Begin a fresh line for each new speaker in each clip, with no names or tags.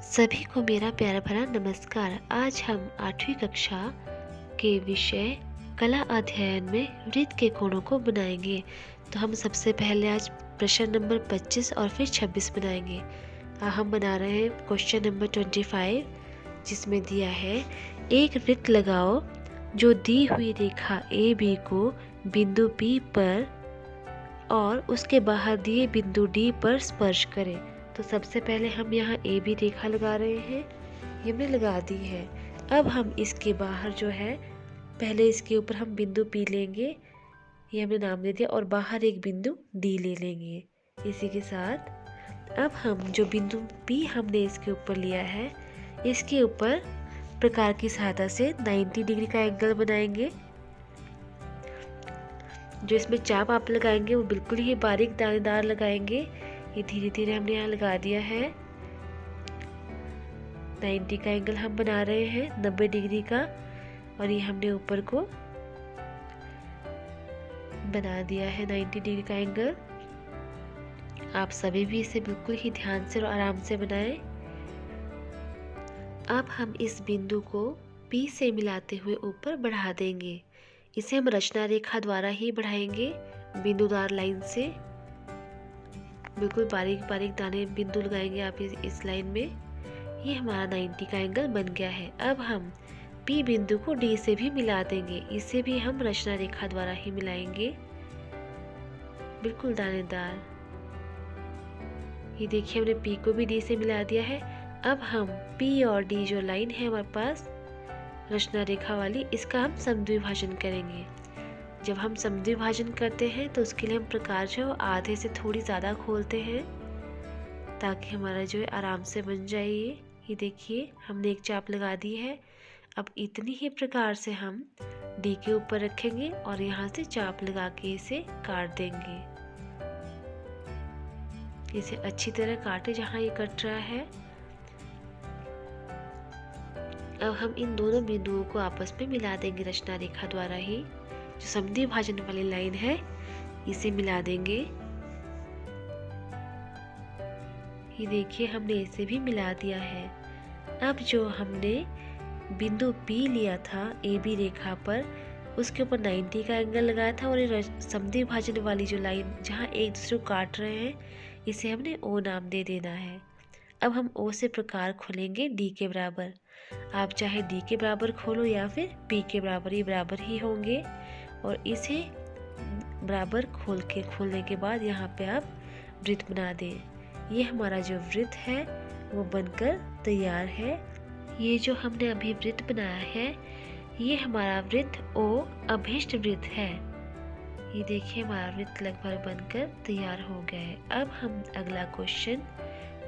सभी को मेरा प्यारा भरा नमस्कार। आज हम 8वीं कक्षा के विषय कला अध्ययन में वृत्त के कोणों को बनाएंगे। तो हम सबसे पहले आज प्रश्न नंबर 25 और फिर 26 बनाएंगे। हम बना रहे हैं क्वेश्चन नंबर 25, जिसमें दिया है एक वृत्त लगाओ जो दी हुई रेखा ए बी को बिंदु पी पर और उसके बाहर दिए बिंदु डी पर स्पर्श करे। तो सबसे पहले हम यहाँ ए बी रेखा लगा रहे हैं, ये हमने लगा दी है। अब हम इसके बाहर जो है, पहले इसके ऊपर हम बिंदु पी लेंगे, ये हमने नाम दे दिया, और बाहर एक बिंदु डी ले लेंगे। इसी के साथ अब हम जो बिंदु पी हमने इसके ऊपर लिया है, इसके ऊपर प्रकार की सहायता से 90 डिग्री का एंगल बनाएंगे। जो इसमें चाप आप लगाएंगे वो बिल्कुल ही बारीक दानेदार लगाएंगे। ये धीरे धीरे हमने यहाँ लगा दिया है। 90 का एंगल हम बना रहे हैं, 90 डिग्री का, और ये हमने ऊपर को बना दिया है 90 डिग्री का एंगल। आप सभी भी इसे बिल्कुल ही ध्यान से और आराम से बनाएं। अब हम इस बिंदु को P से मिलाते हुए ऊपर बढ़ा देंगे। इसे हम रचना रेखा द्वारा ही बढ़ाएंगे, बिंदुदार लाइन से। बिल्कुल बारीक बारीक दाने बिंदु लगाएंगे आप इस लाइन में। ये हमारा 90 का एंगल बन गया है। अब हम P बिंदु को D से भी मिला देंगे। इसे भी हम रचना रेखा द्वारा ही मिलाएंगे, बिल्कुल दानेदार। ये देखिए हमने P को भी D से मिला दिया है। अब हम P और D जो लाइन है हमारे पास रचना रेखा वाली, इसका हम समद्विभाजन करेंगे। जब हम समद्विभाजन करते हैं तो उसके लिए हम प्रकार जो है आधे से थोड़ी ज़्यादा खोलते हैं, ताकि हमारा जो है आराम से बन जाए। ये देखिए हमने एक चाप लगा दी है। अब इतनी ही प्रकार से हम डी के ऊपर रखेंगे और यहाँ से चाप लगा के इसे काट देंगे। इसे अच्छी तरह काटे जहाँ ये कट रहा है। अब हम इन दोनों बिंदुओं को आपस में मिला देंगे रचना रेखा द्वारा ही। जो समद्विभाजन वाली लाइन है इसे मिला देंगे। ये देखिए हमने इसे भी मिला दिया है। अब जो हमने बिंदु P लिया था ए बी रेखा पर, उसके ऊपर 90 का एंगल लगाया था, और ये समद्विभाजन वाली जो लाइन जहाँ एक दूसरे को काट रहे हैं, इसे हमने O नाम दे देना है। अब हम O से प्रकार खोलेंगे D के बराबर। आप चाहे D के बराबर खोलो या फिर P के बराबर ही होंगे। और इसे बराबर खोलने के बाद यहाँ पे आप वृत्त बना दें। ये हमारा जो वृत्त है वो बनकर तैयार है। ये जो हमने अभी वृत्त बनाया है, ये हमारा वृत्त O अभिष्ट वृत्त है। ये देखिए हमारा वृत्त लगभग बनकर तैयार हो गया है। अब हम अगला क्वेश्चन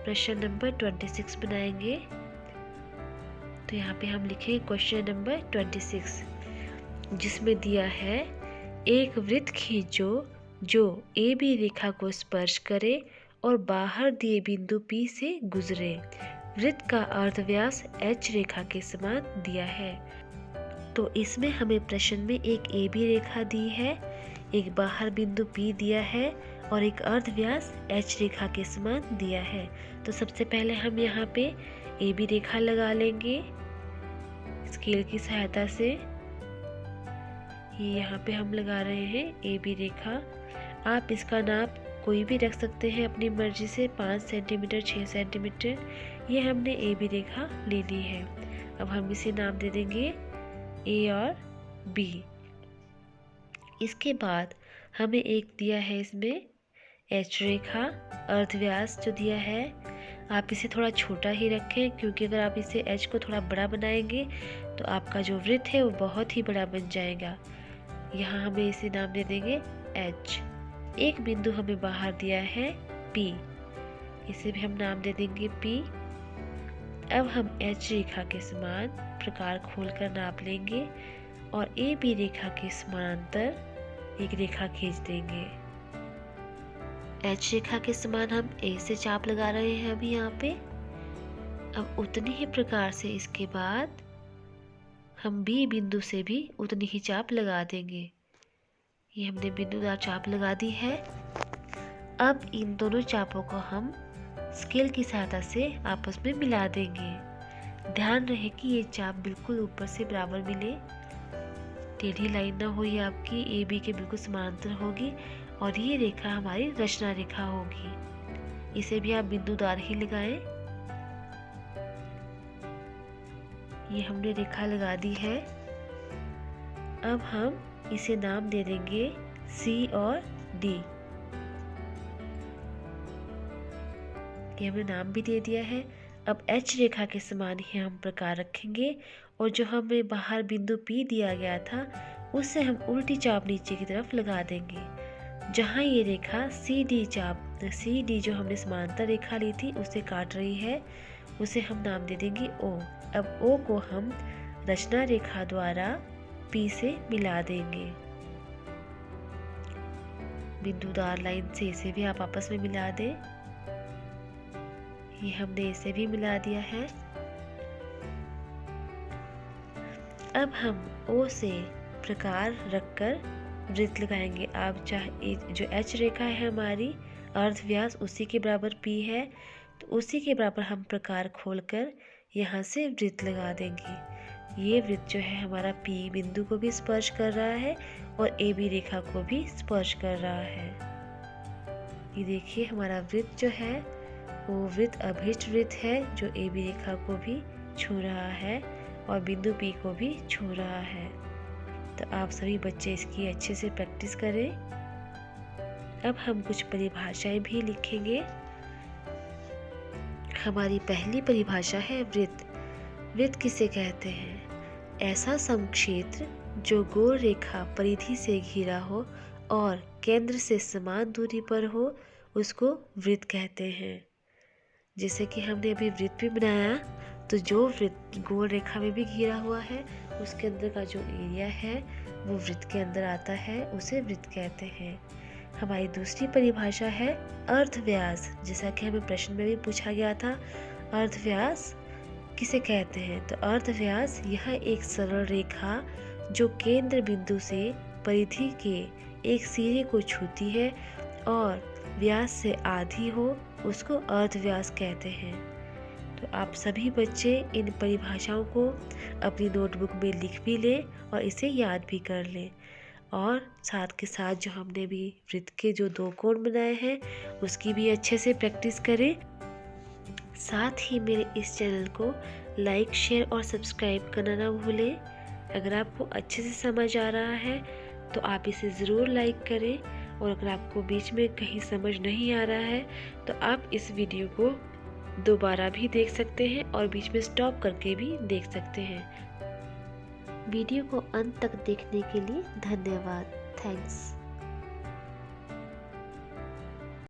प्रश्न नंबर 26 बनाएंगे। तो यहाँ पे हम लिखेंगे क्वेश्चन नंबर 26, जिसमें दिया है एक वृत्त खींचो जो ए बी रेखा को स्पर्श करे और बाहर दिए बिंदु P से गुजरे। वृत्त का अर्धव्यास H रेखा के समान दिया है। तो इसमें हमें प्रश्न में एक ए बी रेखा दी है, एक बाहर बिंदु P दिया है और एक अर्धव्यास H रेखा के समान दिया है। तो सबसे पहले हम यहाँ पे ए बी रेखा लगा लेंगे स्केल की सहायता से। ये यहाँ पे हम लगा रहे हैं ए बी रेखा। आप इसका नाप कोई भी रख सकते हैं अपनी मर्जी से, 5 सेंटीमीटर, 6 सेंटीमीटर। ये हमने ए बी रेखा ले ली है। अब हम इसे नाम दे देंगे ए और बी। इसके बाद हमें एक दिया है इसमें एच रेखा, अर्धव्यास जो दिया है। आप इसे थोड़ा छोटा ही रखें, क्योंकि अगर आप इसे एच को थोड़ा बड़ा बनाएंगे तो आपका जो वृत्त है वो बहुत ही बड़ा बन जाएगा। यहाँ हमें इसे नाम दे देंगे एच। एक बिंदु हमें बाहर दिया है P, इसे भी हम नाम दे देंगे P। अब हम एच रेखा के समान प्रकार खोलकर नाप लेंगे और ए बी रेखा के समानांतर एक रेखा खींच देंगे। एच रेखा के समान हम ए से चाप लगा रहे हैं अभी यहाँ पे। अब उतनी ही प्रकार से इसके बाद हम बी बिंदु से भी उतनी ही चाप लगा देंगे। ये हमने बिंदुदार चाप लगा दी है। अब इन दोनों चापों को हम स्केल की सहायता से आपस में मिला देंगे। ध्यान रहे कि ये चाप बिल्कुल ऊपर से बराबर मिले, टेढ़ी लाइन ना हो, ये आपकी ए बी के बिल्कुल समांतर होगी और ये रेखा हमारी रचना रेखा होगी। इसे भी आप बिंदुदार ही लगाएं। ये हमने रेखा लगा दी है। अब हम इसे नाम दे देंगे C और D। ये हमने नाम भी दे दिया है। अब H रेखा के समान ही हम प्रकार रखेंगे और जो हमें बाहर बिंदु P दिया गया था उससे हम उल्टी चाप नीचे की तरफ लगा देंगे। जहाँ ये रेखा CD जो हमने समांतर रेखा ली थी उसे काट रही है, उसे हम नाम दे देंगे O। अब O को हम रचना रेखा द्वारा P से मिला देंगे। बिंदुदार लाइन से इसे भी आप आपस में मिला दें। ये हमने इसे भी मिला दिया है। अब हम O से प्रकार रखकर वृत्त लगाएंगे। आप चाहे जो H रेखा है हमारी अर्ध व्यास उसी के बराबर P है, तो उसी के बराबर हम प्रकार खोलकर यहाँ से वृत्त लगा देंगे। ये वृत्त जो है हमारा P बिंदु को भी स्पर्श कर रहा है और AB रेखा को भी स्पर्श कर रहा है। ये देखिए हमारा वृत्त जो है वो वृत्त अभीष्ट वृत्त है जो AB रेखा को भी छू रहा है और बिंदु P को भी छू रहा है। तो आप सभी बच्चे इसकी अच्छे से प्रैक्टिस करें। अब हम कुछ परिभाषाएं भी लिखेंगे। हमारी पहली परिभाषा है वृत्त। वृत्त किसे कहते हैं? ऐसा समक्षेत्र जो गोल रेखा परिधि से घिरा हो और केंद्र से समान दूरी पर हो उसको वृत्त कहते हैं। जैसे कि हमने अभी वृत्त भी बनाया, तो जो वृत्त गोल रेखा में भी घिरा हुआ है उसके अंदर का जो एरिया है वो वृत्त के अंदर आता है, उसे वृत्त कहते हैं। हमारी दूसरी परिभाषा है अर्धव्यास। जैसा कि हमें प्रश्न में भी पूछा गया था, अर्धव्यास किसे कहते हैं? तो अर्धव्यास यह एक सरल रेखा जो केंद्र बिंदु से परिधि के एक सिरे को छूती है और व्यास से आधी हो, उसको अर्धव्यास कहते हैं। तो आप सभी बच्चे इन परिभाषाओं को अपनी नोटबुक में लिख भी लें और इसे याद भी कर लें, और साथ के साथ जो हमने भी वृत्त के जो 2 कोण बनाए हैं उसकी भी अच्छे से प्रैक्टिस करें। साथ ही मेरे इस चैनल को लाइक, शेयर और सब्सक्राइब करना ना भूलें। अगर आपको अच्छे से समझ आ रहा है तो आप इसे ज़रूर लाइक करें, और अगर आपको बीच में कहीं समझ नहीं आ रहा है तो आप इस वीडियो को दोबारा भी देख सकते हैं और बीच में स्टॉप करके भी देख सकते हैं। वीडियो को अंत तक देखने के लिए धन्यवाद। थैंक्स।